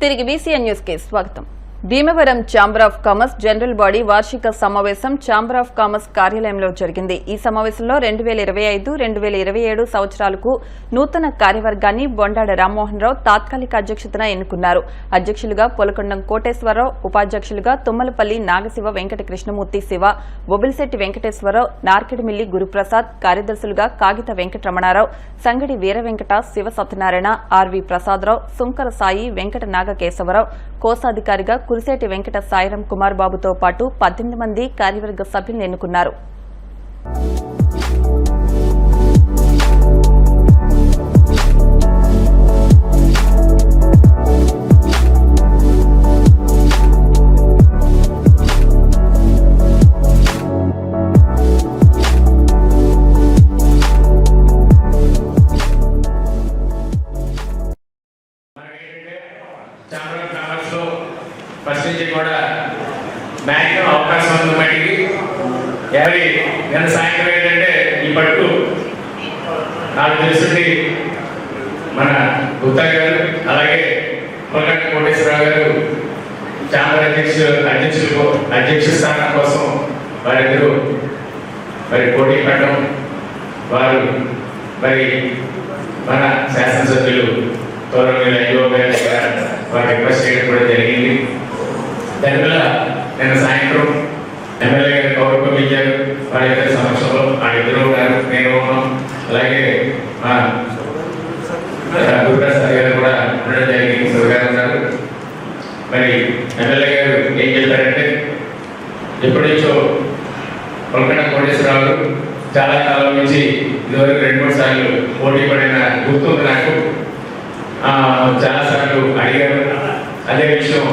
తిరిగి BCN news కి స్వాగతం. Bhimavaram chamber of commerce general body వార్షిక సమావేశం ఛాంబర్ ఆఫ్ కామర్స్ కార్యాలయంలో జరిగింది. ఈ సమావేశంలో 2025-2027 సంవత్సరాలకు నూతన కార్యవర్గాన్ని బొండాడ రామ్మోహన్ రావు తాత్కాలిక అధ్యక్షతన ఎన్నుకున్నారు. అధ్యక్షులుగా పొలకొండం కోటేశ్వరరావు, ఉపాధ్యక్షులుగా తుమ్మలపల్లి నాగశివ వెంకట కృష్ణమూర్తి శివ, బొబిల్శెట్టి వెంకటేశ్వరరావు, నార్కెడిమిల్లి గురుప్రసాద్, కార్యదర్శులుగా కాగిత వెంకటరమణారావు, సంగడి వీరవెంకట, శివ సత్యనారాయణ, ఆర్వి ప్రసాదరావు, సుంకర సాయి, వెంకట నాగకేశవరావు, కోశాధికారిగా కురిసేటి వెంకట సాయిరాం కుమార్ బాబుతో పాటు 18 మంది కార్యవర్గ సభ్యులను ఎన్నుకున్నారు. ఫస్ట్ నుంచి కూడా మ్యాక్సిమం అవకాశం ఉంది బయటికి నిన్న సాయంత్రం ఏంటంటే ఈ పట్టు నాకు తెలుసుంది మన గుప్తా గారు, అలాగే పొలకంట కోటేశ్వరరావు గారు ఛాంబర్ అధ్యక్ష స్థానం కోసం వారిద్దరూ మరి పోటీ పడడం, వారు మరి మన శాసనసభ్యులు గౌరవనీయులు అయ్యో గారి వారు రిక్వెస్ట్ చేయడం కూడా జరిగింది. దానివల్ల నిన్న సాయంత్రం ఎమ్మెల్యే గారు గౌరవం ఇచ్చారు. వారి ఇద్దరి సమక్షంలో ఇద్దరు ఉన్నారు, నేను ఉన్నాం, అలాగే మా గురుప్రసాద్ గారు కూడా ఉండడం జరిగింది, శివగారు ఉన్నారు. మరి ఎమ్మెల్యే గారు ఏం చెప్పారంటే, ఎప్పటి నుంచో పొలకంట కోటేశ్వరరావు చాలా కాలం నుంచి ఇదివరకు 2-3 సార్లు పోటీ పడిన గుర్తుంది నాకు. చాలాసార్లు అడిగారు. అదే విషయం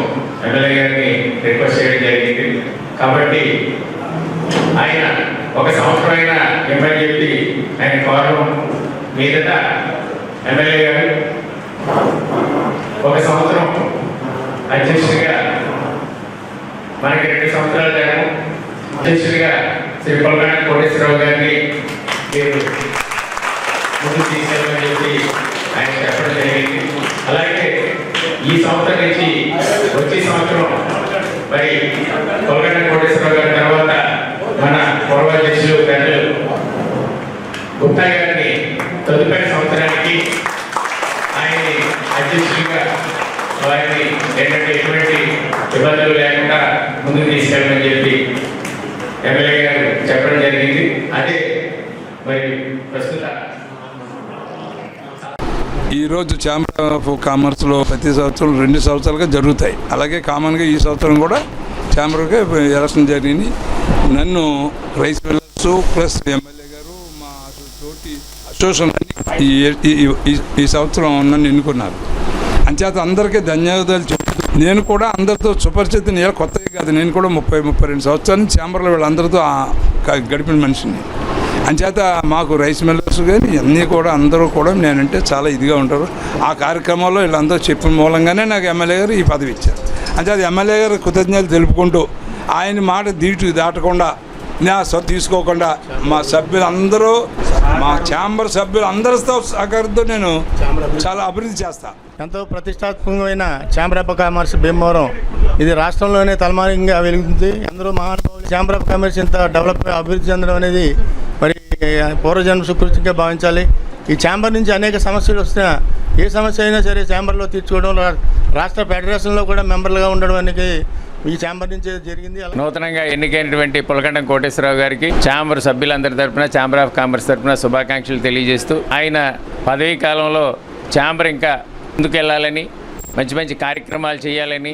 ఎమ్మెల్యే గారిని రిక్వెస్ట్ చేయడం జరిగింది. కాబట్టి ఆయన 1 సంవత్సరం అయినా ఇవ్వని చెప్పి ఆయన కోరడం మీదట ఎమ్మెల్యే గారు 1 సంవత్సరం అధ్యక్షుడిగా, మనకి 2 సంవత్సరాల తేడా, అధ్యక్షుడిగా శ్రీ పొలకంట కోటేశ్వరరావు గారిని మీరు ముందుకు తీసుకెళ్ళమని చెప్పి ఆయన చెప్పడం జరిగింది. అలాగే ఈ సంవత్సరం నుంచి వచ్చే సంవత్సరం మరి పొలకంట కోటేశ్వరరావు గారి తర్వాత మన పూర్వాధ్యక్షులు పెద్దలు గుప్తా గారిని తదుపరి సంవత్సరానికి ఆయన్ని అధ్యక్షులుగా వారిని ఎటువంటి ఇబ్బందులు లేకుండా ముందుకు తీసుకెళ్ళమని చెప్పి ఎమ్మెల్యే గారు చెప్పడం జరిగింది. అదే మరి ప్రస్తుత ఈరోజు ఛాంబర్ ఆఫ్ కామర్స్లో ప్రతి సంవత్సరం 2 సంవత్సరాలుగా జరుగుతాయి. అలాగే కామన్గా ఈ సంవత్సరం కూడా ఛాంబర్కి ఎలక్షన్ జరిగింది. నన్ను రైస్ మిల్లర్స్ ప్లస్ ఎమ్మెల్యే గారు మా తోటి అసోసియేషన్ ఈ సంవత్సరం నన్ను ఎన్నుకున్నారు. అంచేత అందరికీ ధన్యవాదాలు చెప్తూ, నేను కూడా అందరితో సుపరిచితిని కొత్తగా కాదు, నేను కూడా 30-32 సంవత్సరాలు ఛాంబర్లో వీళ్ళందరితో గడిపిన మనిషిని. అంచేత మాకు రైస్ మిల్లర్స్ కానీ అన్నీ కూడా అందరూ కూడా నేనంటే చాలా ఇదిగా ఉంటారు. ఆ కార్యక్రమంలో వీళ్ళందరూ చెప్పిన మూలంగానే నాకు ఎమ్మెల్యే గారు ఈ పదవి ఇచ్చారు. అంచేత ఎమ్మెల్యే గారు కృతజ్ఞతలు తెలుపుకుంటూ, ఆయన మాట దాటకుండా నా తీసుకోకుండా మా సభ్యులందరూ, మా ఛాంబర్ సభ్యులు అందరితో సహకారంతో నేను చాలా అభివృద్ధి చేస్తాను. ఎంతో ప్రతిష్టాత్మకమైన ఛాంబర్ ఆఫ్ కామర్స్ భీమవరం ఇది రాష్ట్రంలోనే తలమానికంగా వెలుగుతుంది. అందరూ మహానుభావులు. ఛాంబర్ ఆఫ్ కామర్స్ ఇంత అభివృద్ధి చెందడం అనేది మరి పూర్వజన్మ సుకృతిగా భావించాలి. ఈ ఛాంబర్ నుంచి అనేక సమస్యలు వస్తున్నా ఏ సమస్య అయినా సరే ఛాంబర్లో తీర్చుకోవడం, రాష్ట్ర ఫెడరేషన్లో కూడా మెంబర్లుగా ఉండడం అనేది ఈ ఛాంబర్ నుంచి జరిగింది. నూతనంగా ఎన్నికైనటువంటి పొలకంట కోటేశ్వరరావు గారికి ఛాంబర్ సభ్యులందరి తరఫున, ఛాంబర్ ఆఫ్ కామర్స్ తరఫున శుభాకాంక్షలు తెలియజేస్తూ, ఆయన పదవీ కాలంలో ఛాంబర్ ఇంకా ముందుకెళ్లాలని, మంచి మంచి కార్యక్రమాలు చేయాలని.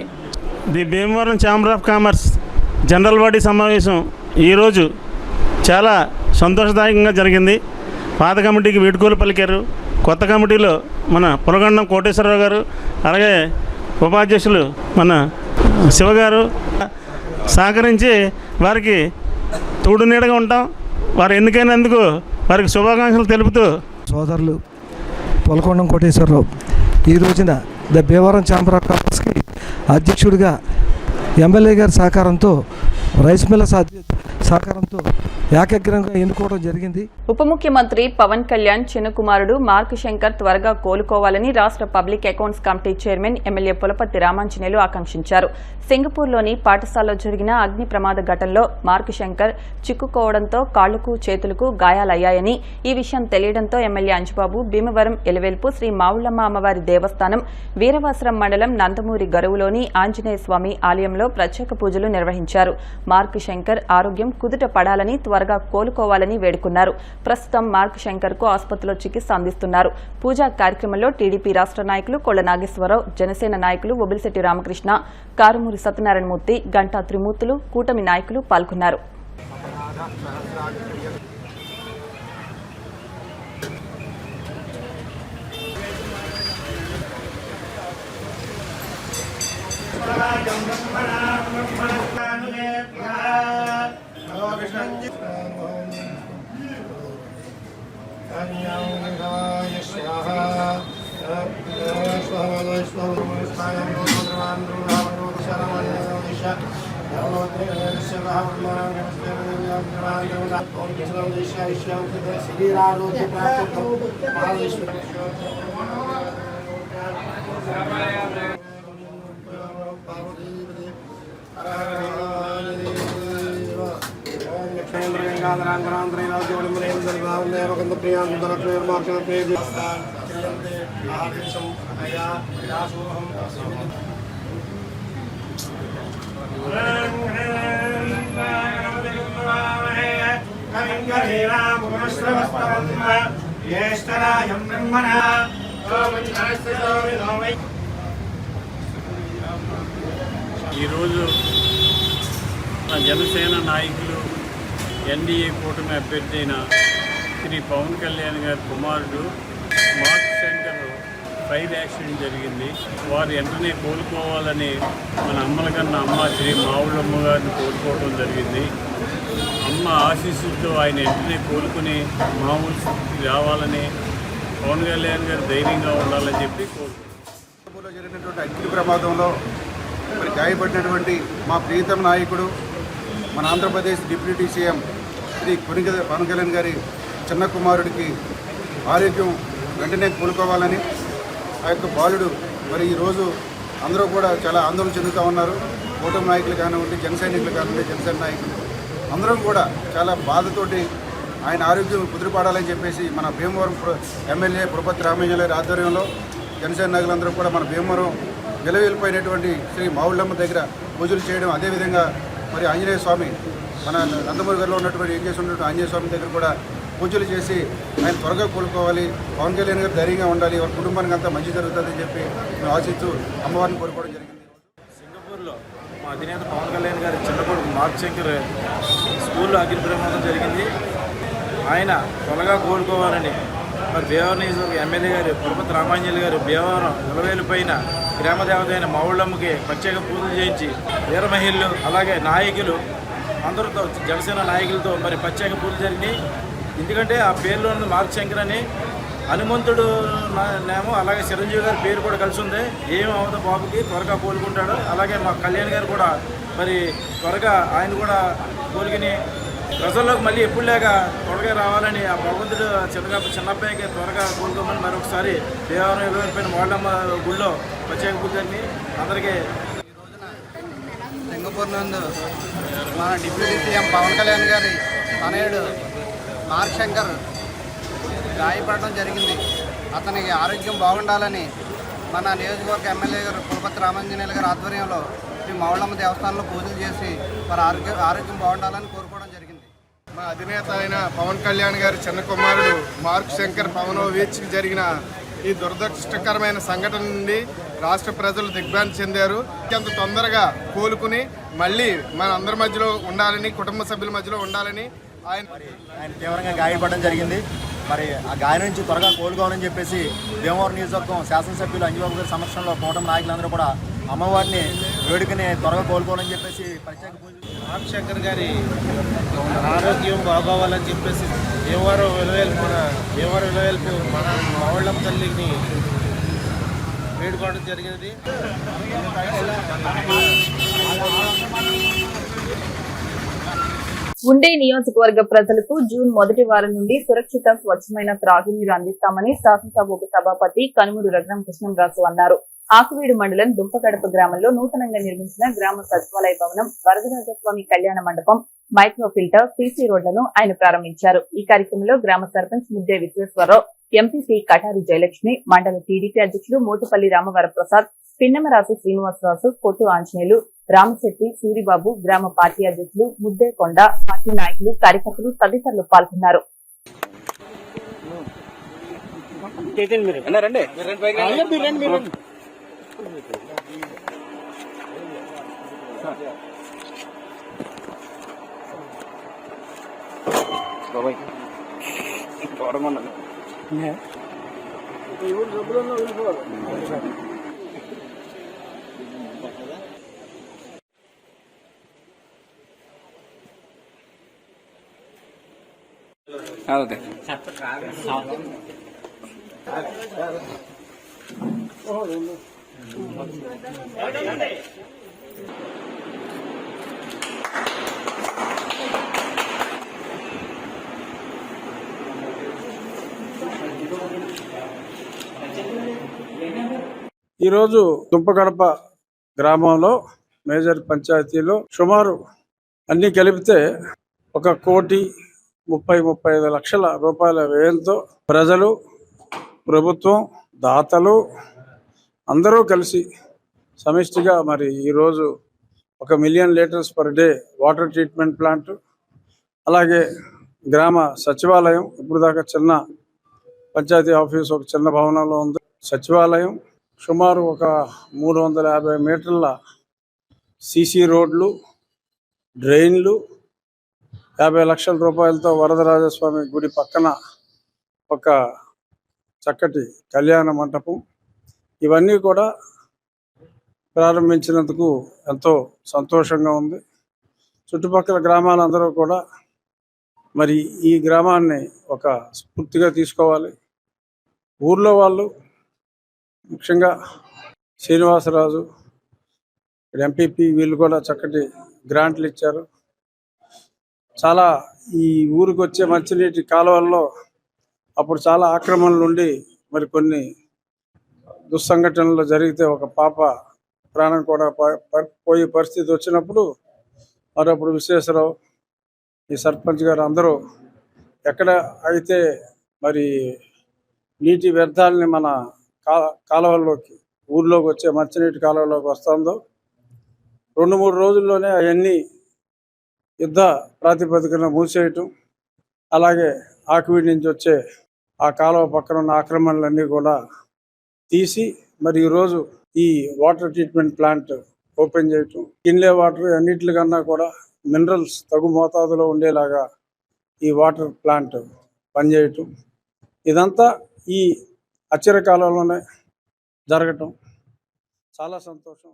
The Bhimavaram chamber of commerce general body సమావేశం ఈరోజు చాలా సంతోషదాయకంగా జరిగింది. పాత కమిటీకి వీడ్కోలు పలికారు. కొత్త కమిటీలో మన పొలగండం కోటేశ్వరరావు గారు, అలాగే ఉపాధ్యక్షులు మన శివగారు సహకరించి వారికి తోడు నీడగా ఉంటాం. వారు ఎన్నికైనందుకు వారికి శుభాకాంక్షలు తెలుపుతూ, సోదరులు పొలకొండం కోటేశ్వరరావు ఈ రోజున ద భీమవరం ఛాంబర్ ఆఫ్ కామర్స్కి అధ్యక్షుడిగా ఎమ్మెల్యే గారి సహకారంతో రైస్ మిల్లర్స్ సహకారంతో ఏకాగ్రంగా ఎన్నుకోవడం జరిగింది. ఉప ముఖ్యమంత్రి పవన్ కళ్యాణ్ చిన్న కుమారుడు మార్క్ శంకర్ త్వరగా కోలుకోవాలని రాష్ట్ర public accounts committee chairman MLA Pulaparthi Ramanjaneyulu ఆకాంక్షించారు. సింగపూర్లోని పాఠశాలలో జరిగిన అగ్ని ప్రమాద ఘటనలో మార్క్ శంకర్ చిక్కుకోవడంతో కాళ్లకు చేతులకు గాయాలయ్యాయని, ఈ విషయం తెలియడంతో ఎమ్మెల్యే అంజుబాబు భీమవరం ఎలివేల్పు శ్రీ మావుళ్లమ్మ అమ్మవారి దేవస్థానం వీరవాసరం మండలం నందమూరి గరువులోని ఆంజనేయ స్వామి ఆలయంలో ప్రత్యేక పూజలు నిర్వహించారు. మార్క్ శంకర్ ఆరోగ్యం కుదుట పడాలని, త్వరగా కోలుకోవాలని వేడుకున్నారు. ప్రస్తుతం మార్క్ శంకర్ కు ఆసుపత్రిలో చికిత్స అందిస్తున్నారు. పూజా కార్యక్రమంలో టీడీపీ రాష్ట్ర నాయకులు కొళ్ల నాగేశ్వరరావు, జనసేన నాయకులు ఒబిలిశెట్టి రామకృష్ణ, కారుమూరి సత్యనారాయణమూర్తి, గంటా త్రిమూర్తులు, కూటమి నాయకులు పాల్గొన్నారు. ఈరోజు జనసేన నాయకులు ఎన్డీఏ కూటమి అభ్యర్థి అయిన శ్రీ పవన్ కళ్యాణ్ గారి కుమారుడు మార్క్ శంకర్ ఫైర్ యాక్సిడెంట్ జరిగింది. వారు వెంటనే కోలుకోవాలని మన అమ్మల కన్నా అమ్మ శ్రీ మావుళ్ళమ్మ గారిని కోరుకోవడం జరిగింది. అమ్మ ఆశీస్సులతో ఆయన వెంటనే కోలుకుని మామూలు స్థితికి రావాలని, పవన్ కళ్యాణ్ గారు ధైర్యంగా ఉండాలని చెప్పి కోరుకుంటున్నాం. జరిగినటువంటి అగ్ని ప్రమాదంలో మరి గాయపడినటువంటి మా ప్రియతమ నాయకుడు, మన ఆంధ్రప్రదేశ్ డిప్యూటీ సీఎం శ్రీ పవన్ కళ్యాణ్ గారి చిన్న కుమారుడికి ఆరోగ్యం వెంటనే కోలుకోవాలని, ఆ యొక్క బాలుడు మరి ఈరోజు అందరూ కూడా చాలా ఆందోళన చెందుతూ ఉన్నారు. కూటమి నాయకులు కానివ్వండి, జన సైనికులు కానివ్వండి, జనసేన నాయకులు అందరం కూడా చాలా బాధతోటి ఆయన ఆరోగ్యం కుదిరిపడాలని చెప్పేసి మన భీమవరం ఎమ్మెల్యే పులపర్తి రామాంజనేయులు గారి ఆధ్వర్యంలో జనసేన నాయకులందరూ కూడా మన భీమవరం వెలువెళ్ళిపోయినటువంటి శ్రీ మావుళ్ళమ్మ దగ్గర పూజలు చేయడం, అదేవిధంగా మరి ఆంజనేయ స్వామి మన నందమూరి గారిలో ఉన్నటువంటి ఏం చేసి ఉన్నటువంటి ఆంజనేయ స్వామి దగ్గర కూడా పూజలు చేసి ఆయన త్వరగా కోలుకోవాలి, పవన్ కళ్యాణ్ గారు ధైర్యంగా ఉండాలి, వారి కుటుంబానికి అంతా మంచి జరుగుతుందని చెప్పి మేము ఆశిస్తూ అమ్మవారిని కోరుకోవడం జరిగింది. సింగపూర్లో మా అధినేత పవన్ కళ్యాణ్ గారి చిన్న కొడుకు మార్క్ శంకర్ స్కూల్లో అగ్ని ప్రమాదం జరిగింది. ఆయన త్వరగా కోలుకోవాలని మరి భీమవరం నియోజకవర్గ ఎమ్మెల్యే గారు పులపర్తి రామాంజనేయులు గారు భీమవరం నిలవేలు పైన గ్రామ దేవత అయిన మావుళ్ళమ్మకి ప్రత్యేక పూజలు చేయించి వీర మహిళలు అలాగే నాయకులు అందరితో జనసేన నాయకులతో మరి ప్రత్యేక పూజలు జరిగినాయి. ఎందుకంటే ఆ పేరులో ఉన్న మార్క్ శంకర్ అని హనుమంతుడు నేమో, అలాగే చిరంజీవి గారి పేరు కూడా కలిసి ఉంది. ఏం అవదో బాబుకి త్వరగా కోలుకుంటాడు. అలాగే మా కళ్యాణ్ గారు కూడా మరి త్వరగా ఆయన కూడా కోలుకుని ప్రజల్లోకి మళ్ళీ ఎప్పుడు లేక త్వరగా రావాలని ఆ భగవంతుడు చిన్నబ్బాయికి త్వరగా కోలుకోమని మరొకసారి దేవాలయం ఎదురైపోయిన మావుళ్ళమ్మ గుళ్ళో ప్రత్యేక పూజని అందరికీ. ఈ రోజున సింగపూర్ నందు మన డిప్యూటీ సీఎం పవన్ కళ్యాణ్ గారి తనయుడు మార్క్ శంకర్ గాయపడడం జరిగింది. అతనికి ఆరోగ్యం బాగుండాలని మన నియోజకవర్గ ఎమ్మెల్యే గారు పులపర్తి రామాంజనేయులు గారి ఆధ్వర్యంలో శ్రీ మావుళ్ళమ్మ దేవస్థానంలో పూజలు చేసి వారి ఆరోగ్యం బాగుండాలని కోరుకోవడం జరిగింది. మా అధినేత అయిన పవన్ కళ్యాణ్ గారి చిన్న కుమారుడు మార్క్ శంకర్ పవనోవేచ్కి జరిగిన ఈ దురదృష్టకరమైన సంఘటన నుండి రాష్ట్ర ప్రజలు దిగ్భ్రాంతి చెందారు. అంత తొందరగా కోలుకుని మళ్ళీ మన అందరి మధ్యలో ఉండాలని, కుటుంబ సభ్యుల మధ్యలో ఉండాలని ఆయన తీవ్రంగా గాయపడడం జరిగింది. మరి ఆ గాయం నుంచి త్వరగా కోలుకోవాలని చెప్పేసి భీమవరం నియోజకవర్గం శాసనసభ్యులు అంజబాబు గారి సమక్షంలో కూటమి నాయకులందరూ కూడా అమ్మవారిని వేడుకని త్వరగా కోలుకోవాలని చెప్పేసి ప్రత్యేక పూజలు. మార్క్ శంకర్ గారి ఆరోగ్యం బాగోవాలని చెప్పేసి భీమవరం విలువేల్పు మన మావుళ్ళమ్మ తల్లిని వేడుకోవడం జరిగినది. ఉండే నియోజకవర్గ ప్రజలకు జూన్ మొదటి వారం నుండి సురక్షిత స్వచ్ఛమైన త్రాగునీరు అందిస్తామని శాసనసభ ఉప సభాపతి కనుమూరు రఘురామకృష్ణంరాజు అన్నారు. ఆకువీడు మండలం దుంపగడప గ్రామంలో నూతనంగా నిర్మించిన గ్రామ సచివాలయ భవనం, వరదరాజస్వామి కళ్యాణ మండపం, మైక్రో ఫిల్టర్, సీసీ రోడ్లను ఆయన ప్రారంభించారు. ఈ కార్యక్రమంలో గ్రామ సర్పంచ్ ముద్దే విశ్వేశ్వరరావు, ఎంపీపీ కటారి జయలక్ష్మి, మండల టీడీపీ అధ్యక్షులు మోటుపల్లి రామవరప్రసాద్, పిన్నమరాజు శ్రీనివాసరాజు, కొట్టు ఆంజనేయులు, రామశెట్టి, సూరిబాబు, గ్రామ పార్టీ అధ్యక్షులు ముద్దే కొండ, పార్టీ నాయకులు, కార్యకర్తలు తదితరులు పాల్గొన్నారు. ఈరోజు దుంపగడప గ్రామంలో మేజర్ పంచాయతీలో సుమారు అన్ని కలిపితే 1,35 లక్షల రూపాయల వ్యయంతో ప్రజలు, ప్రభుత్వం, దాతలు అందరూ కలిసి సమిష్టిగా మరి ఈరోజు 1 million litres per day water treatment plant, అలాగే గ్రామ సచివాలయం, ఇప్పుడు దాకా చిన్న పంచాయతీ ఆఫీస్ ఒక చిన్న భవనంలో ఉంది. సచివాలయం, సుమారు 350 మీటర్ల సీసీ రోడ్లు, డ్రైన్లు, 50 లక్షల రూపాయలతో వరదరాజస్వామి గుడి పక్కన ఒక చక్కటి కళ్యాణ మంటపం, ఇవన్నీ కూడా ప్రారంభించినందుకు ఎంతో సంతోషంగా ఉంది. చుట్టుపక్కల గ్రామాలందరూ కూడా మరి ఈ గ్రామాన్ని ఒక స్ఫూర్తిగా తీసుకోవాలి. ఊర్లో వాళ్ళు ముఖ్యంగా శ్రీనివాసరాజు, ఎంపీపీ వీళ్ళు కూడా చక్కటి గ్రాంట్లు ఇచ్చారు. చాలా ఈ ఊరికి వచ్చే మంచినీటి కాలువల్లో అప్పుడు చాలా ఆక్రమణలు ఉండి మరి కొన్ని దుస్సంఘటనలు జరిగితే ఒక పాప ప్రాణం కూడా పోయే పరిస్థితి వచ్చినప్పుడు మరప్పుడు విశ్వేశ్వరరావు, ఈ సర్పంచ్ గారు అందరూ ఎక్కడ అయితే మరి నీటి వ్యర్థాలని మన కాలువల్లోకి, ఊర్లోకి వచ్చే మంచినీటి కాలువలోకి వస్తుందో 2-3 రోజుల్లోనే అవన్నీ యుద్ధ ప్రాతిపదికన మూసేయటం, అలాగే ఆకువీడి నుంచి వచ్చే ఆ కాలువ పక్కన ఉన్న ఆక్రమణలన్నీ కూడా తీసి మరి ఈరోజు ఈ వాటర్ ట్రీట్మెంట్ ప్లాంట్ ఓపెన్ చేయటం, కిన్లే వాటర్ అన్నిటికన్నా కూడా మినరల్స్ తగు మోతాదులో ఉండేలాగా ఈ వాటర్ ప్లాంట్ పనిచేయటం, ఇదంతా ఈ అచ్చర కాలంలోనే జరగటం చాలా సంతోషం.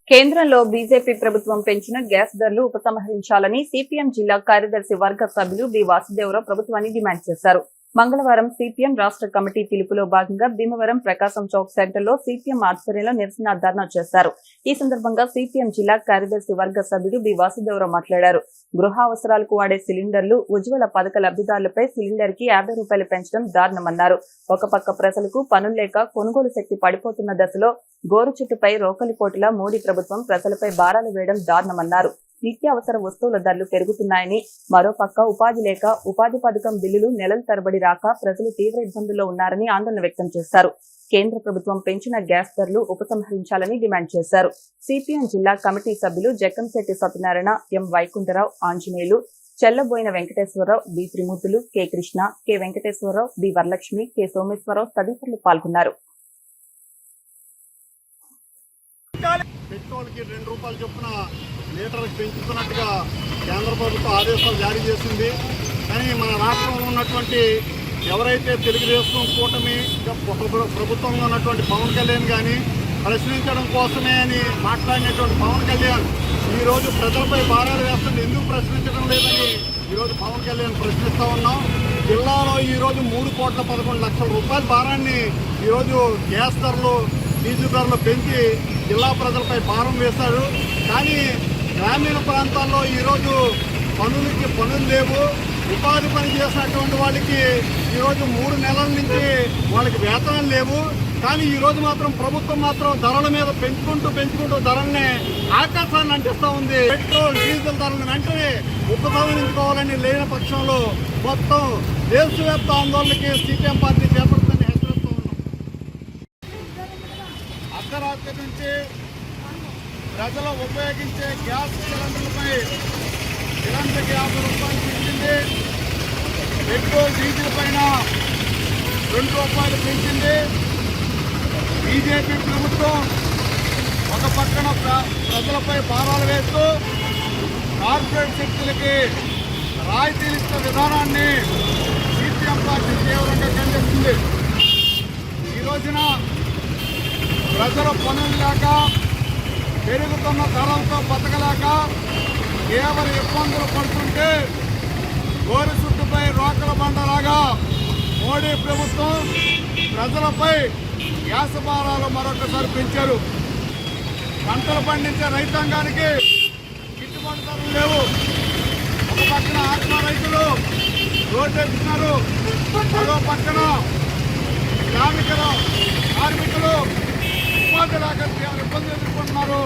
కేంద్రంలో బీజేపీ ప్రభుత్వం పెంచిన గ్యాస్ ధరలు ఉపసంహరించాలని సిపిఎం జిల్లా కార్యదర్శి వర్గ సభ్యులు బి వాసుదేవరావు ప్రభుత్వాన్ని డిమాండ్ చేశారు. మంగళవారం సిపిఎం రాష్ట్ర కమిటీ పిలుపులో భాగంగా భీమవరం ప్రకాశం చౌక్ సెంటర్లో సిపిఎం ఆధ్వర్యంలో నిరసన ధర్నా చేశారు. ఈ సందర్భంగా సిపిఎం జిల్లా కార్యదర్శి వర్గ సభ్యుడు బి వాసుదేవరావు మాట్లాడారు. గృహ అవసరాలకు వాడే సిలిండర్లు, ఉజ్వల పథక లబ్ధిదారులపై సిలిండర్ కి 50 రూపాయలు పెంచడం దారుణమన్నారు. ఒక పక్క ప్రజలకు పనులు లేక కొనుగోలు శక్తి పడిపోతున్న దశలో గోరుచుట్టుపై రోకలిపోటులా మోడీ ప్రభుత్వం ప్రజలపై భారాలు వేయడం దారుణమన్నారు. నిత్యావసర వస్తువుల ధరలు పెరుగుతున్నాయని, మరోపక్క ఉపాధి లేక ఉపాధి పథకం బిల్లులు నెలల తరబడి రాక ప్రజలు తీవ్ర ఇబ్బందుల్లో ఉన్నారని ఆందోళన వ్యక్తం చేశారు. కేంద్ర ప్రభుత్వం పెంచిన గ్యాస్ ధరలు ఉపసంహరించాలని డిమాండ్ చేశారు. సిపిఎం జిల్లా కమిటీ సభ్యులు Jakkamsetti Satyanarayana, M Vaikuntharao, Anjaneyulu, Chellaboina Venkateswararao, B Trimurthulu, K Krishna, K Venkateswararao, B Varalakshmi, K Someswararao తదితరులు పాల్గొన్నారు. పెట్రోల్కి 2 రూపాయలు చొప్పున లీటర్కి పెంచుతున్నట్టుగా కేంద్ర ప్రభుత్వం ఆదేశాలు జారీ చేసింది. కానీ మన రాష్ట్రంలో ఉన్నటువంటి ఎవరైతే తెలుగుదేశం కూటమి ప్రభుత్వంలో ఉన్నటువంటి పవన్ కళ్యాణ్ కానీ ప్రశ్నించడం కోసమే అని మాట్లాడినటువంటి పవన్ కళ్యాణ్ ఈరోజు ప్రజలపై భారాలు వేస్తుంటే ఎందుకు ప్రశ్నించడం లేదని ఈరోజు పవన్ కళ్యాణ్ ప్రశ్నిస్తూ ఉన్నాం. జిల్లాలో ఈరోజు 3,11,00,000 రూపాయల భారాన్ని ఈరోజు గ్యాస్ ధరలు, డీజిల్ ధరలు పెంచి జిల్లా ప్రజలపై భారం వేశారు. కానీ గ్రామీణ ప్రాంతాల్లో ఈరోజు పనులు లేవు. ఉపాధి పని చేసినటువంటి వాళ్ళకి ఈరోజు 3 నెలల నుంచి వాళ్ళకి వేతనాలు లేవు. కానీ ఈరోజు మాత్రం ప్రభుత్వం మాత్రం ధరల మీద పెంచుకుంటూ ధరల్ని ఆకాశాన్ని అంటిస్తూ ఉంది. పెట్రోల్ డీజిల్ ధరలను వెంటనే ఉపసంహరించుకోవాలని లేని పక్షంలో మొత్తం దేశవ్యాప్త ఆందోళనకి సిపిఎం పార్టీ చేపడుతుందని హెచ్చరిస్తూ ఉన్నాం. అర్ధరాత్రి నుంచి ప్రజలు ఉపయోగించే గ్యాస్ సిలిండర్లపై సిలిండర్కి 50 రూపాయలు పెంచింది. పెట్రోల్ డీజిల్ పైన 2 రూపాయలు పెంచింది. బీజేపీ ప్రభుత్వం ఒక పక్కన ప్రజలపై భారాలు వేస్తూ కార్పొరేట్ శక్తులకి రాయితీలు ఇచ్చిన విధానాన్ని సిపిఎం పార్టీ తీవ్రంగా ఖండిస్తుంది. ఈ రోజున ప్రజల పనులు లేక పెరుగుతున్న ధరలతో బతకలేక కేవలం ఇబ్బందులు పడుతుంటే గోరు చుట్టుపై రోకల బండలాగా మోడీ ప్రభుత్వం ప్రజలపై గ్యాస్ భారాలు మరొకసారి పెంచారు. పంటలు పండించే రైతాంగానికి గిట్టుబాటు ధరలు లేవు. ఒక పక్కన ఆత్మ రైతులు రోడ్డు ఎక్కుతున్నారు, మరో పక్కన కార్మికులు ఉపాధి లేక ఇబ్బందులు ఎదుర్కొంటున్నారు.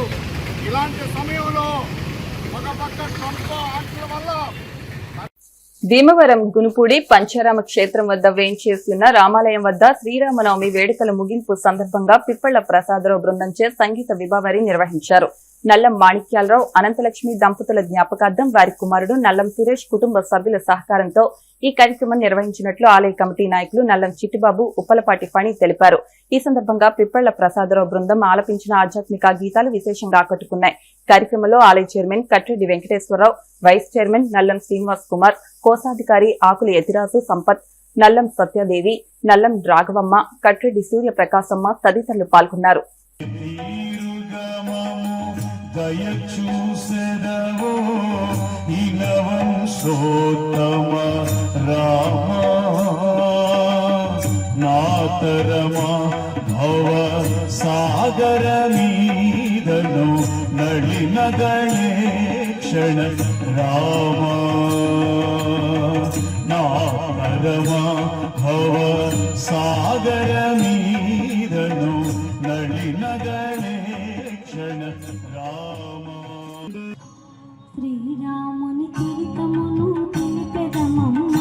ఇలాంటి సమయంలో ఒక పక్క ట్రంప్ ఆంక్షల వల్ల భీమవరం గునుపూడి పంచారామ క్షేత్రం వద్ద వేంచేస్తున్న రామాలయం వద్ద శ్రీరామనవమి వేడుకల ముగింపు సందర్భంగా పిప్పళ్ల ప్రసాదరావు బృందంచే సంగీత విభావరి నిర్వహించారు. నల్లం మాణిక్యాలరావు, అనంతలక్ష్మి దంపతుల జ్ఞాపకార్థం వారి కుమారుడు నల్లం సురేష్ కుటుంబ సభ్యుల సహకారంతో ఈ కార్యక్రమం నిర్వహించినట్లు ఆలయ కమిటీ నాయకులు నల్లం చిట్టిబాబు, ఉప్పలపాటి ఫణి తెలిపారు. ఈ సందర్భంగా పిప్పళ్ల ప్రసాదరావు బృందం ఆలపించిన ఆధ్యాత్మిక గీతాలు విశేషంగా ఆకట్టుకున్నాయి. కార్యక్రమంలో ఆలయ chairman Katreddy Venkateswararao, vice chairman Nallam Srinivas Kumar, కోశాధికారి ఆకులి యతిరాజు సంపత్, నల్లం సత్యాదేవి, నల్లం రాఘవమ్మ, కట్రెడ్డి సూర్యప్రకాశమ్మ తదితరులు పాల్గొన్నారు. దయచూసెదవో ఇలవంశోత్తమ రామ నాతరమా భవ సాగర మీదను నళినగణే క్షణ రామ నాతరమా భవ సాగర మీదను నళినగణే క్షణ శ్రీరాముని చరితమును తెలిపెదమమ్మ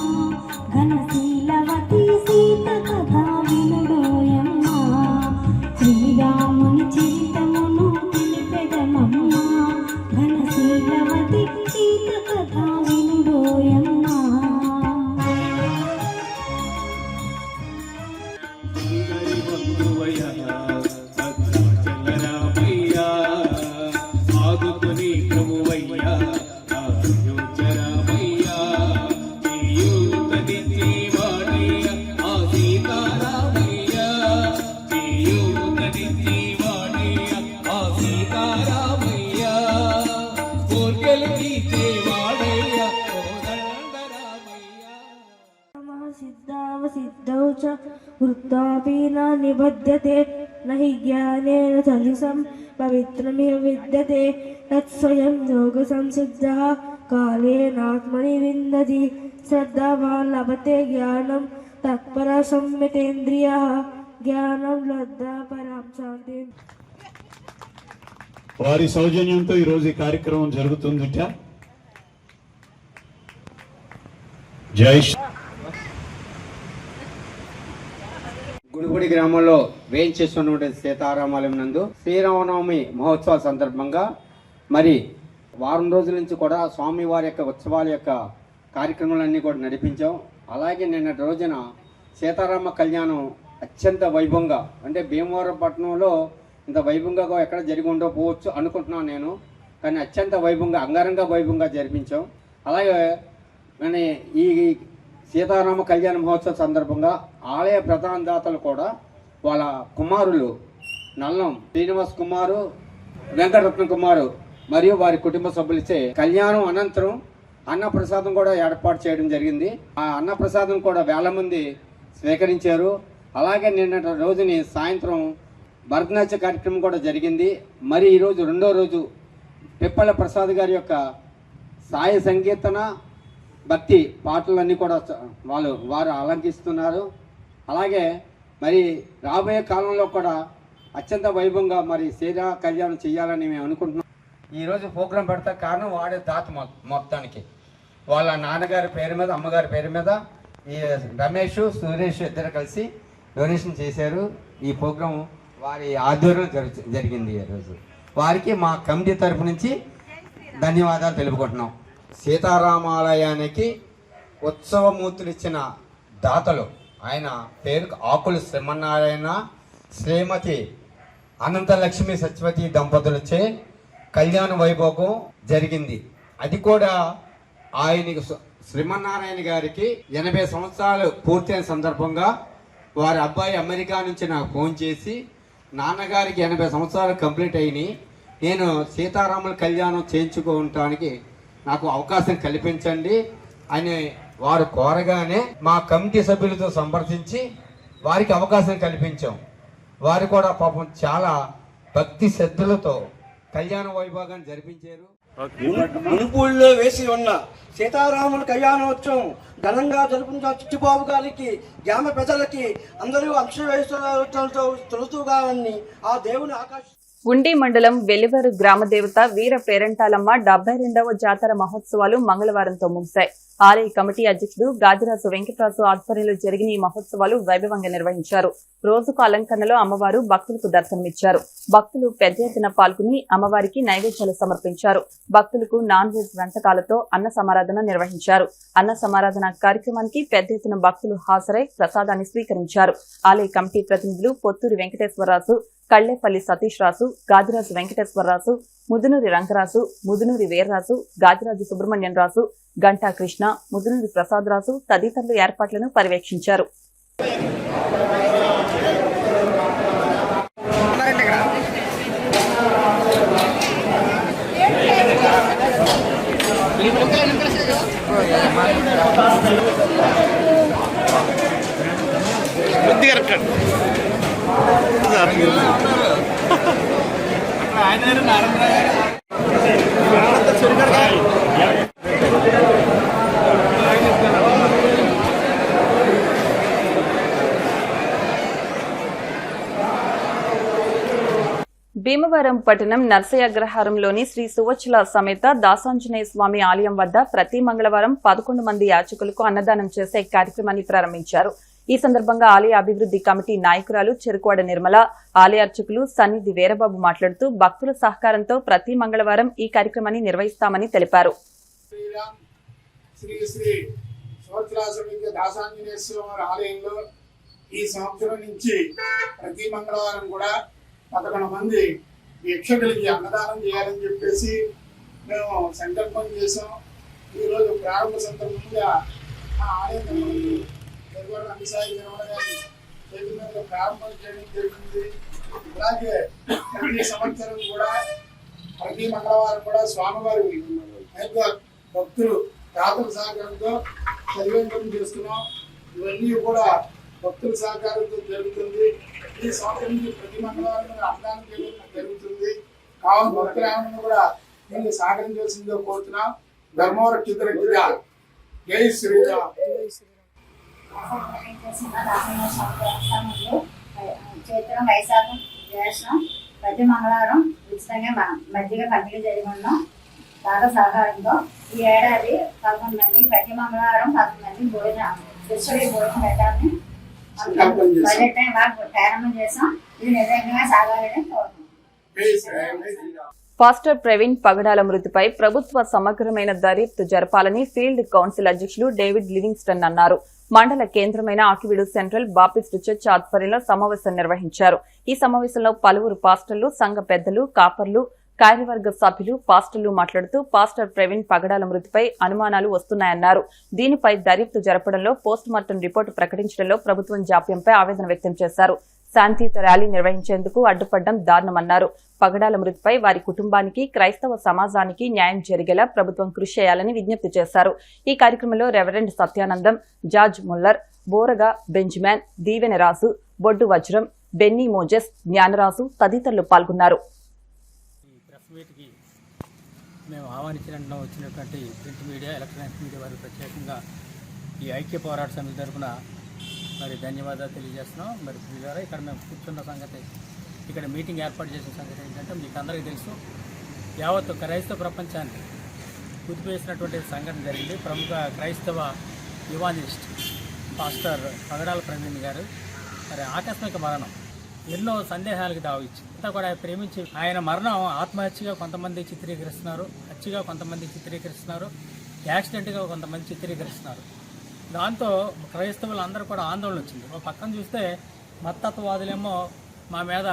ఘనశీలవతి సీత కథ వినుడోయమ్మ. శ్రీరాముని చరితమును తెలిపెదమమ్మ ఘనశీలవతి సీత కథ వినుడోయమ్మ. సిద్ధౌ చ వృత్తాపి న నిబధ్యతే నహి జ్ఞానేన సలిసం పవిత్రమివ విద్యతే తత్స్వయం యోగ సంసిద్ధః కాలేనాత్మని విందతి శ్రద్ధావాన్ లభతే జ్ఞానం తత్పర సంయతేంద్రియః జ్ఞానం లబ్ధ్వా పరాం శాంతిం. వారి సౌజన్యంతో ఈరోజు ఈ కార్యక్రమం జరుగుతుందిట. జై గుడిపూడి గ్రామంలో వేయించేస్తున్నటువంటి సీతారామాలయం నందు శ్రీరామనవమి మహోత్సవాల సందర్భంగా మరి వారం రోజుల నుంచి కూడా స్వామివారి యొక్క ఉత్సవాల యొక్క కార్యక్రమాలన్నీ కూడా నడిపించాం. అలాగే నిన్నటి రోజున సీతారామ కళ్యాణం అత్యంత వైభవంగా, అంటే భీమవరం పట్టణంలో ఇంత వైభవంగా ఎక్కడ జరిగి ఉండకపోవచ్చు అనుకుంటున్నాను నేను, కానీ అత్యంత వైభవంగా అంగరంగ వైభవంగా జరిపించాం. అలాగే మన ఈ సీతారామ కళ్యాణ మహోత్సవ సందర్భంగా ఆలయ ప్రధాన దాతలు కూడా వాళ్ళ కుమారులు నల్లం శ్రీనివాస్ కుమారు, వెంకటరత్న కుమారు మరియు వారి కుటుంబ సభ్యులచే కళ్యాణం అనంతరం అన్నప్రసాదం కూడా ఏర్పాటు చేయడం జరిగింది. ఆ అన్నప్రసాదం కూడా వేల మంది స్వీకరించారు. అలాగే నిన్నటి రోజుని సాయంత్రం భరతనాట్య కార్యక్రమం కూడా జరిగింది. మరి ఈరోజు రెండో రోజు పిప్పల ప్రసాద్ గారి యొక్క సాయ సంకీర్తన భక్తి పాటలన్నీ కూడా వారు అలంకిస్తున్నారు. అలాగే మరి రాబోయే కాలంలో కూడా అత్యంత వైభవంగా మరి సీతా కళ్యాణం చేయాలని మేము అనుకుంటున్నాం. ఈరోజు ప్రోగ్రాం పెడతా కారణం వాడే దాత మొత్తానికి వాళ్ళ నాన్నగారి పేరు మీద అమ్మగారి పేరు మీద ఈ రమేష్ సురేష్ ఇద్దరు కలిసి డొనేషన్ చేశారు. ఈ ప్రోగ్రాం వారి ఆధ్వర్యంలో జరిగింది. ఈరోజు వారికి మా కమిటీ తరపు నుంచి ధన్యవాదాలు తెలుపుకుంటున్నాం. సీతారామాలయానికి ఉత్సవమూర్తులు ఇచ్చిన దాతలు ఆయన పేరు ఆకులు శ్రీమన్నారాయణ, శ్రీమతి అనంతలక్ష్మి సత్యవతి దంపతులచే కళ్యాణ వైభోగం జరిగింది. అది కూడా ఆయనకి శ్రీమన్నారాయణ గారికి 80 సంవత్సరాలు పూర్తయిన సందర్భంగా వారి అబ్బాయి అమెరికా నుంచి నాకు ఫోన్ చేసి, నాన్నగారికి 80 సంవత్సరాలు కంప్లీట్ అయినాయి, నేను సీతారాముల కళ్యాణం చేయించుకోవటానికి నాకు అవకాశం కల్పించండి అని వారు కోరగానే మా కమిటీ సభ్యులతో సంప్రదించి వారికి అవకాశం కల్పించాం. వారు కూడా పాపం చాలా భక్తి శ్రద్ధలతో కళ్యాణ వైభోగాన్ని జరిపించారు. మునుపూళ్ళలో వేసి ఉన్న సీతారాముల కళ్యాణోత్సవం ఘనంగా జరుపుకున్న చిట్టిబాబు గారికి, గ్రామ ప్రజలకి అందరూ అక్షవేశ్వరాలతో తొలుతూగాలని ఆ దేవుని ఆకాశ. గుండి మండలం వెలివరు గ్రామ దేవత వీర పేరంటాలమ్మ 72వ జాతర మహోత్సవాలు మంగళవారంతో ముగిశాయి. ఆలయ కమిటీ అధ్యక్షుడు గాదిరాజు వెంకటరాజు ఆధ్వర్యంలో జరిగిన ఈ మహోత్సవాలు వైభవంగా నిర్వహించారు. రోజుకు అలంకరణలో అమ్మవారు భక్తులకు దర్శనమిచ్చారు. భక్తులు పెద్ద ఎత్తున పాల్గొని అమ్మవారికి నైవేద్యాలు సమర్పించారు. భక్తులకు నాన్ వెజ్ వంటకాలతో అన్న సమారాధన నిర్వహించారు. అన్న సమారాధన కార్యక్రమానికి పెద్ద ఎత్తున భక్తులు హాజరై ప్రసాదాన్ని స్వీకరించారు. ఆలయ కమిటీ ప్రతినిధులు పొత్తూరి వెంకటేశ్వరరాజు, కళ్లేపల్లి సతీష్ రాజు, గాదిరాజు వెంకటేశ్వరరాజు, ముదునూరి రంగరాజు, ముదునూరి వీర్రాజు, గాదిరాజు సుబ్రహ్మణ్యం రాజు, గంటా కృష్ణ, ముదునూరి ప్రసాద్ రాజు తదితరులు ఏర్పాట్లను పర్యవేక్షించారు. భీమవరం పట్టణం నర్సయాగ్రహారంలోని శ్రీ సువచ్చల సమేత దాసాంజనేయ స్వామి ఆలయం వద్ద ప్రతి మంగళవారం 11 మంది యాచకులకు అన్నదానం చేసే కార్యక్రమాన్ని ప్రారంభించారు. ఈ సందర్భంగా ఆలయ అభివృద్ధి కమిటీ నాయకురాలు చెరుకువాడ నిర్మల, ఆలయ అర్చకులు సన్నిధి వీరబాబు మాట్లాడుతూ భక్తుల సహకారంతో ప్రతి మంగళవారం ఈ కార్యక్రమాన్ని నిర్వహిస్తామని తెలిపారు. ఈ సంవత్సరం నుంచి ప్రతి మంగళవారం కూడా 11 మంది యక్షకులకి అన్నదానం చేయాలని చెప్పేసి మేము సంకల్పం చేసాం. ఈరోజు ప్రారంభ సందర్భంగా మా ఆలయం ప్రారంభం చేయడం జరిగింది. అలాగే ప్రతి సంవత్సరం కూడా ప్రతి మంగళవారం కూడా స్వామివారి భక్తులు దాతల సహకారంతో నిర్వహణ చేస్తున్నాం. ఇవన్నీ కూడా భక్తుల సహకారంతో జరుగుతుంది. ఈ సంవత్సరం నుంచి ప్రతి మంగళవారం అన్నదానం చేయడం జరుగుతుంది. కావున భక్తులను కూడా దీన్ని సహకరించాల్సిందిగా కోరుతున్నాం. ధర్మవరం చిత్రగిరి జై శ్రీరామ్. చైత్రం, వైశాఖం, జ్యేష్ఠం ప్రతి మంగళవారం ఉచితంగా మజ్జిగ పంపిణీ జరిగి ఉన్నాం. బాగా సహకారంతో ఈ ఏడాది 11 మంది ప్రతి మంగళవారం 11 మంది భోజనం పెట్టాలని బడ్జెట్ ప్రారంభం చేసాం. ఇది నిజంగా సాగాలని కోరుతున్నాం. పాస్టర్ ప్రవీణ్ పగడాల మృతిపై ప్రభుత్వ సమగ్రమైన దర్యాప్తు జరపాలని ఫీల్డ్ కౌన్సిల్ అధ్యక్షులు డేవిడ్ లివింగ్స్టన్ అన్నారు. మండల కేంద్రమైన ఆకివీడు సెంట్రల్ బాప్టిస్ట్ చర్చ్ ఆధ్వర్యంలో సమావేశం నిర్వహించారు. ఈ సమావేశంలో పలువురు పాస్టర్లు, సంఘ పెద్దలు, కాపర్లు, కార్యవర్గ సభ్యులు, పాస్టర్లు మాట్లాడుతూ పాస్టర్ ప్రవీణ్ పగడాల మృతిపై అనుమానాలు వస్తున్నాయన్నారు. దీనిపై దర్యాప్తు జరపడంలో పోస్ట్ మార్టం రిపోర్టు ప్రకటించడంలో ప్రభుత్వం జాప్యంపై ఆవేదన వ్యక్తం చేశారు. శాంతియుత ర్యాలీ నిర్వహించేందుకు అడ్డుపడ్డం దారుణమన్నారు. పగడాల మృతిపై వారి కుటుంబానికి, క్రైస్తవ సమాజానికి న్యాయం జరిగేలా ప్రభుత్వం కృషి చేయాలని విజ్ఞప్తి చేశారు. ఈ కార్యక్రమంలో రెవరెండ్ సత్యానందం, జార్జ్ ముల్లర్, బోరగా బెంజమాన్, దీవెనరాజు, బొడ్డు వజ్రం, బెన్నీ మోజెస్, జ్ఞానరాజు తదితరులు పాల్గొన్నారు. మేము ఆహ్వానించిన వచ్చినటువంటి ప్రింట్ మీడియా, ఎలక్ట్రానిక్ మీడియా వారికి ప్రత్యేకంగా ఈ ఐక్య పోరాట సమితి తరఫున మరి ధన్యవాదాలు తెలియజేస్తున్నాం. మరి ద్వారా ఇక్కడ మేము కూర్చున్న సంగతి, ఇక్కడ మీటింగ్ ఏర్పాటు చేసిన సంగతి ఏంటంటే మీకు అందరికీ తెలుసు, యావత్ క్రైస్తవ ప్రపంచాన్ని కుదిపేసినటువంటి సంఘటన జరిగింది. ప్రముఖ క్రైస్తవ యువానిస్ట్ పాస్టర్ పగడాల ప్రవీణ్ గారు మరి ఆకస్మిక మరణం ఎన్నో సందేహాలకు తావిచ్చింది. అంతా కూడా ప్రేమించి ఆయన మరణం ఆత్మహత్యగా కొంతమంది చిత్రీకరిస్తున్నారు, హత్యగా కొంతమంది చిత్రీకరిస్తున్నారు, యాక్సిడెంట్గా కొంతమంది చిత్రీకరిస్తున్నారు. దాంతో క్రైస్తవులందరూ కూడా ఆందోళన వచ్చింది. ఒక పక్కన చూస్తే మత్తత్వవాదులేమో మా మీద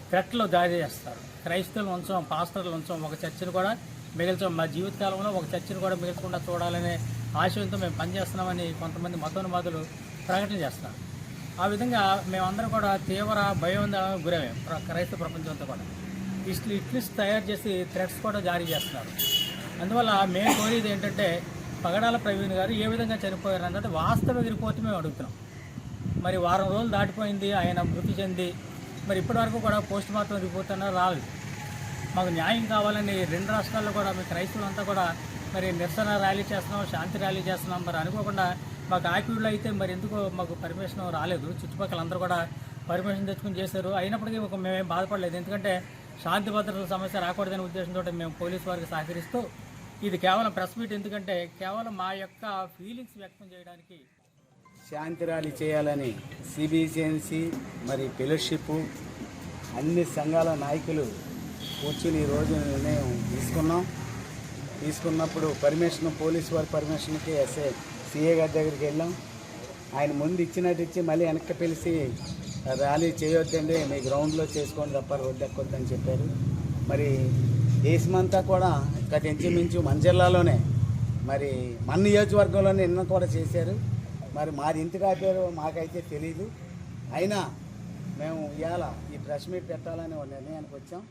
థ్రెట్లు జారీ చేస్తారు, క్రైస్తవులు ఉంచాం, పాస్టర్లు ఉంచాం, ఒక చర్చను కూడా మిగిల్చాం, మా జీవితకాలంలో ఒక చర్చను కూడా మిగల్చకుండా చూడాలనే ఆశయంతో మేము పనిచేస్తున్నామని కొంతమంది మతోన్మాదులు ప్రకటన చేస్తున్నారు. ఆ విధంగా మేమందరం కూడా తీవ్ర భయోందోళనకు గురయ్యాం. క్రైస్తవ ప్రపంచంతో కూడా లిస్ట్ తయారు చేసి థ్రెట్స్ కూడా జారీ చేస్తున్నారు. అందువల్ల మేము కోరేది ఏంటంటే పగడాల ప్రవీణ్ గారు ఏ విధంగా చనిపోయారు అన్నది వాస్తవిక రిపోర్ట్ మేము అడుగుతున్నాం. మరి వారం రోజులు దాటిపోయింది, ఆయన మృతి చెంది మరి ఇప్పటివరకు కూడా పోస్ట్ మార్టం రిపోర్ట్ అన్నది రాలేదు. మాకు న్యాయం కావాలని 2 రాష్ట్రాల్లో కూడా మీ క్రైస్తవులంతా కూడా మరి నిరసన ర్యాలీ చేస్తున్నాం, శాంతి ర్యాలీ చేస్తున్నాం. మరి అనుకోకుండా మాకు ఆక్యూడ్లో అయితే మరి ఎందుకో మాకు పర్మిషన్ రాలేదు. చుట్టుపక్కల అందరూ కూడా పర్మిషన్ తెచ్చుకుని చేశారు. అయినప్పటికీ మేమేం బాధపడలేదు, ఎందుకంటే శాంతి భద్రతల సమస్య రాకూడదనే ఉద్దేశంతో మేము పోలీసు వారికి సహకరిస్తూ ఇది కేవలం ప్రెస్ మీట్, ఎందుకంటే కేవలం మా యొక్క ఫీలింగ్స్ వ్యక్తం చేయడానికి శాంతి ర్యాలీ చేయాలని సిబిసిఎన్సి మరి ఫెలోషిప్ అన్ని సంఘాల నాయకులు కూర్చుని ఈరోజు నిర్ణయం తీసుకున్నప్పుడు పోలీసు వారి పర్మిషన్కి సిఏ గారి దగ్గరికి వెళ్ళాం. ఆయన ముందు ఇచ్చినట్టు ఇచ్చి మళ్ళీ వెనక్కి పిలిచి ర్యాలీ చేయొద్దండి, మీ గ్రౌండ్లో చేసుకోండి తప్ప రోడ్డు ఎక్కొద్దని చెప్పారు. మరి దేశమంతా కూడా గత ఇంచుమించు మన జిల్లాలోనే మరి మన నియోజకవర్గంలోనే నిన్న కూడా చేశారు. మరి మాది ఇంటికి ఆపారు మాకైతే తెలీదు. అయినా మేము ఇవాళ ఈ ప్రెస్ మీట్ పెట్టాలని ఒక నిర్ణయానికి వచ్చాం.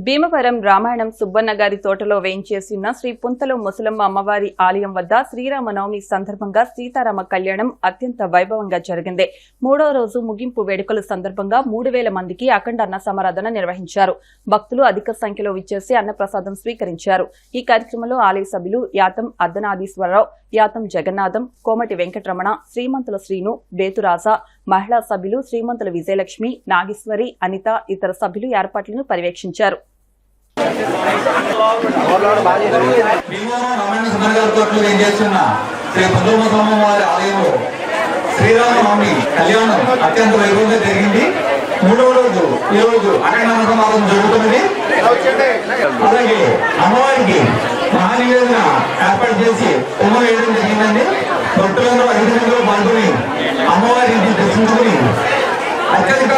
భీమవరం రామాయణం సుబ్బన్న గారి తోటలో వేయించేసిన శ్రీ పుంతలో ముసలమ్మ అమ్మవారి ఆలయం వద్ద శ్రీరామనవమి సందర్భంగా సీతారామ కళ్యాణం అత్యంత వైభవంగా జరిగింది. 3వ రోజు ముగింపు వేడుకల సందర్భంగా 3000 మందికి అఖండ అన్న సమారాధన నిర్వహించారు. భక్తులు అధిక సంఖ్యలో విచ్చేసి అన్నప్రసాదం స్వీకరించారు. ఈ కార్యక్రమంలో ఆలయ సభ్యులు యాతం అర్ధనాదీశ్వరరావు, యాతం జగన్నాథం, కోమటి వెంకటరమణ, శ్రీమంతుల శ్రీను, బేతురాజ, మహిళా సభ్యులు శ్రీమంతుల విజయలక్ష్మి, నాగేశ్వరి, అనిత ఇతర సభ్యులు ఏర్పాట్లను పర్యవేక్షించారు. శ్రీరామనవమి కళ్యాణం అత్యంత వైభవంగా జరిగింది. 3వ రోజు ఈ రోజు అఖండ సమారాధన జరుగుతున్నది. అలాగే అమ్మవారికి మహానివేదన ఏర్పాటు చేసి ఉమ్మ వేయడం జరిగిందండి. భక్తులందరూ అధిక సంఖ్యలో పాల్గొని అమ్మవారిని దర్శించుకుని అత్యధిక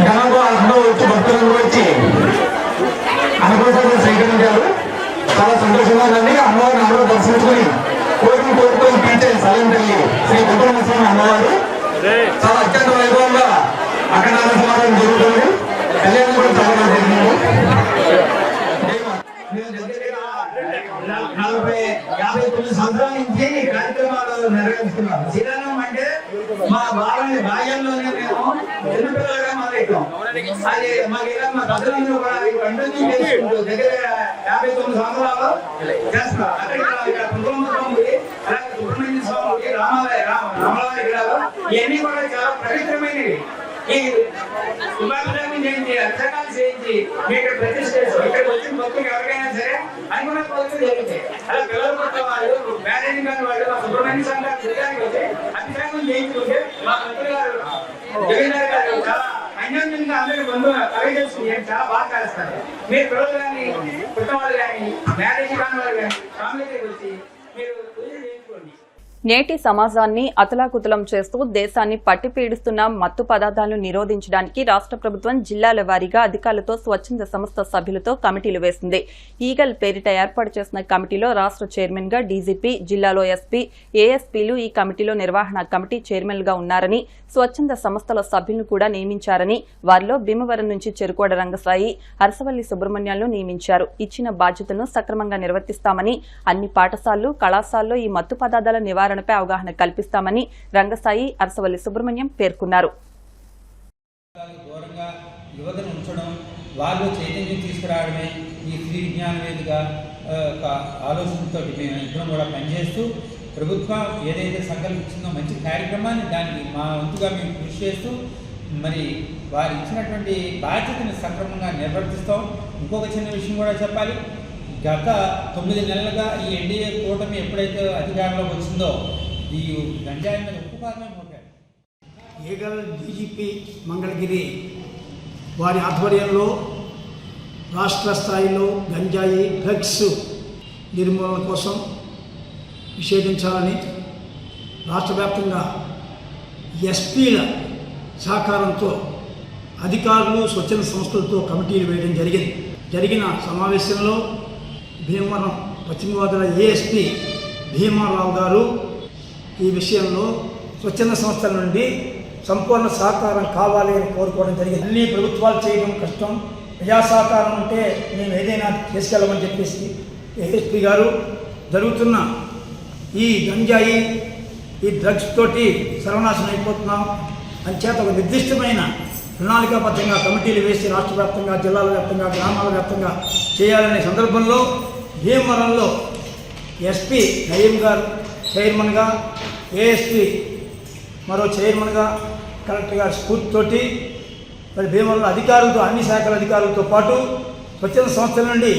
ఘనంగా అందరూ వచ్చి భక్తులందరూ వచ్చి అన్నప్రసాదం స్వీకరించారు. చాలా సంతోషంగా ఉందండి. అమ్మవారిని అందరూ దర్శించుకుని కోరుకొని తీర్చే సలం తల్లి శ్రీ పుంతలముసలమ్మ అమ్మవారు చాలా అత్యంత వైభవంగా అఖండ సమారాధన జరుగుతుంది. కళ్యాణం కూడా చాలా జరిగింది. 49 సంవత్సరాల నుంచి కార్యక్రమాలు నిర్వహిస్తున్నాం. శ్రీరామం అంటే మా బాల్యంలోనే మేము చిన్నపిల్లలుగా మొదలెట్టాం. అది మా పెద్దలందరూ కూడా కంటిన్యూ చేసుకుంటూ దగ్గర 59 సంవత్సరాలు చేస్తాం. అక్కడ పుంతలముసలమ్మ, అలాగే సుబ్రహ్మణ్య స్వామి, రామవారి విగ్రహాలు ఇవన్నీ కూడా చాలా పవిత్రమైనవి. ఈ శుభాభిషేకం చేయించి అర్చకాలు చేయించి మీకు ప్రతిష్ట ఇక్కడికి వచ్చిన భక్తులు ఎవరికైనా సరే అనుకున్న పద్ధతులు జరుగుతాయి. అలా పిల్లలు పుట్టిన వాళ్ళు, మ్యారేజింగ్ కాని వాళ్ళు మా సుబ్రహ్మణ్య స్వామి గారు పుట్టానికి వచ్చి అభిషేకం చేయించుకుంటే మా మంత్రి గారు జగన్ గారు చాలా అన్యోన్యంగా అందరికీ బంధువులు కలిగేసుకుని చాలా బాగా కలుస్తారు. మీరు పిల్లలు కానీ పుట్టిన వాళ్ళు కానీ మ్యారేజ్ కాని వాళ్ళు కానీ ఫ్యామిలీకి వచ్చి మీరు పూజ చేయించుకోండి. నేటి సమాజాన్ని అతలాకుతలం చేస్తూ దేశాన్ని పట్టిపీడిస్తున్న మత్తు పదార్థాలను నిరోధించడానికి రాష్ట్ర ప్రభుత్వం జిల్లాల వారీగా అధికారులతో స్వచ్ఛంద సంస్థ సభ్యులతో కమిటీలు వేసింది. ఈగల్ పేరిట ఏర్పాటు చేసిన కమిటీలో రాష్ట్ర చైర్మన్ గా డీజీపీ, జిల్లాలో ఎస్పీ, ఏఎస్పీలు ఈ కమిటీలో నిర్వహణ కమిటీ చైర్మన్ గా ఉన్నారని, స్వచ్ఛంద సంస్థల సభ్యులను కూడా నియమించారని, వారిలో భీమవరం నుంచి చెరుకోడ రంగసాయి, అరసవల్లి సుబ్రహ్మణ్యాలను నియమించారు. ఇచ్చిన బాధ్యతను సక్రమంగా నిర్వర్తిస్తామని, అన్ని పాఠశాలలు, కళాశాలలో ఈ మత్తు పదార్థాల నివారణపై అవగాహన కల్పిస్తామని రంగసాయి, అరసవల్లి సుబ్రహ్మణ్యం పేర్కొన్నారు. యువతను ఉంచడం, వాళ్ళు చైతన్యం తీసుకురావడమే ఈ శ్రీ విజ్ఞాన వేదిక ఒక ఆలోచనతో మేము ఇద్దరం కూడా పనిచేస్తూ ప్రభుత్వం ఏదైతే సంకల్పించిందో మంచి కార్యక్రమాన్ని దానికి మా వంతుగా మేము కృషి చేస్తూ మరి వారు ఇచ్చినటువంటి బాధ్యతను సక్రమంగా నిర్వర్తిస్తాం. ఇంకొక చిన్న విషయం కూడా చెప్పాలి. గత 9 నెలలుగా ఈ ఎన్డీఏ కూటమి ఎప్పుడైతే అధికారంలోకి వచ్చిందో ఈ గంజాయి మీద ఉప్పుకారమే మోపారు. ఏగల్ డీజీపీ మంగళగిరి వారి ఆధ్వర్యంలో రాష్ట్ర స్థాయిలో గంజాయి డ్రగ్స్ నిర్మూలన కోసం నిషేధించాలని రాష్ట్ర వ్యాప్తంగా ఎస్పీల సహకారంతో అధికారులు స్వచ్ఛంద సంస్థలతో కమిటీలు వేయడం జరిగిన సమావేశంలో భీమవరం పశ్చిమ గోదావరి ఏఎస్పీ భీమారావు గారు ఈ విషయంలో స్వచ్ఛంద సంస్థల నుండి సంపూర్ణ సహకారం కావాలి అని కోరుకోవడం జరిగింది. అన్ని ప్రభుత్వాలు చేయడం కష్టం, ప్రజా సహకారం ఉంటే మేము ఏదైనా చేసుకెళ్ళమని చెప్పేసి ఏఎస్పీ గారు జరుగుతున్న ఈ గంజాయి ఈ డ్రగ్స్ తోటి సర్వనాశనం అయిపోతున్నాం అంచేత ఒక నిర్దిష్టమైన ప్రణాళికాబద్ధంగా కమిటీలు వేసి రాష్ట్ర వ్యాప్తంగా, జిల్లాల వ్యాప్తంగా, గ్రామాల వ్యాప్తంగా చేయాలనే సందర్భంలో భీమవరంలో ఎస్పీ నయీం గారు చైర్మన్గా, ఏఎస్పీ మరో చైర్మన్గా, కలెక్టర్ గారి స్ఫూర్తితోటి మరి భీమవరంలో అధికారులతో అన్ని శాఖల అధికారులతో పాటు స్వచ్ఛంద సంస్థల నుండి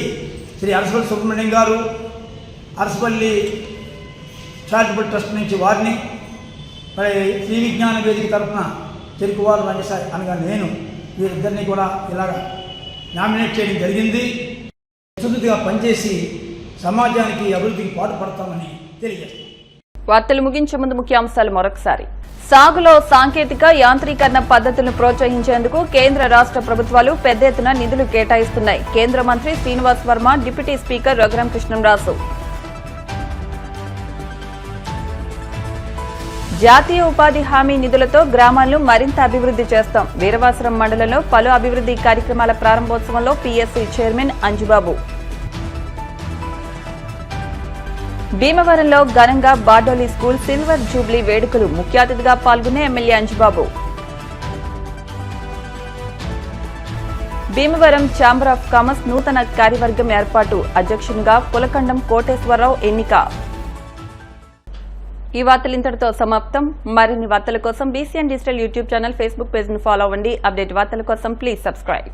శ్రీ అరసపల్లి సుబ్రహ్మణ్యం గారు, అరసపల్లి చారిటబుల్ ట్రస్ట్ నుంచి వారిని, మరి శ్రీ విజ్ఞాన వేదిక తరఫున చెరుకువారు రంగసాయి అనగా నేను వీరిద్దరిని కూడా ఇలాగ నామినేట్ చేయడం జరిగింది. సున్నితిగా పనిచేసి సమాజానికి అభివృద్ధికి పాటుపడతామని తెలియజేస్తాం. వార్తలు ముగించే ముందు ముఖ్యాంశాలు మరొకసారి. సాగులో సాంకేతిక యాంత్రీకరణ పద్ధతులను ప్రోత్సహించేందుకు కేంద్ర రాష్ట్ర ప్రభుత్వాలు పెద్ద ఎత్తున నిధులు కేటాయిస్తున్నాయి. కేంద్ర మంత్రి శ్రీనివాస్ వర్మ, డిప్యూటీ స్పీకర్ రఘురాం కృష్ణంరాజు. జాతీయ ఉపాధి హామీ నిధులతో గ్రామాలను మరింత అభివృద్ధి చేస్తాం. వీరవాసరం మండలంలో పలు అభివృద్ధి కార్యక్రమాల ప్రారంభోత్సవంలో పీఎస్సీ చైర్మన్ అంజుబాబు. భీమవరంలో ఘనంగా బార్డోలీ స్కూల్ సిల్వర్ జూబ్లీ వేడుకలు, ముఖ్య అతిథిగా పాల్గొనే MLA Anjubabu. Bhimavaram chamber of commerce నూతన కార్యవర్గం ఏర్పాటు, అధ్యక్షునిగా పులకండం కోటేశ్వరరావు ఎన్నిక. ఈ వార్తలు ఇంతటితో సమాప్తం. మరిన్ని వార్తల కోసం BCN digital YouTube channel, Facebook page ను ఫాలో అవ్వండి. అప్డేట్ వార్తల కోసం ప్లీజ్ సబ్స్క్రైబ్.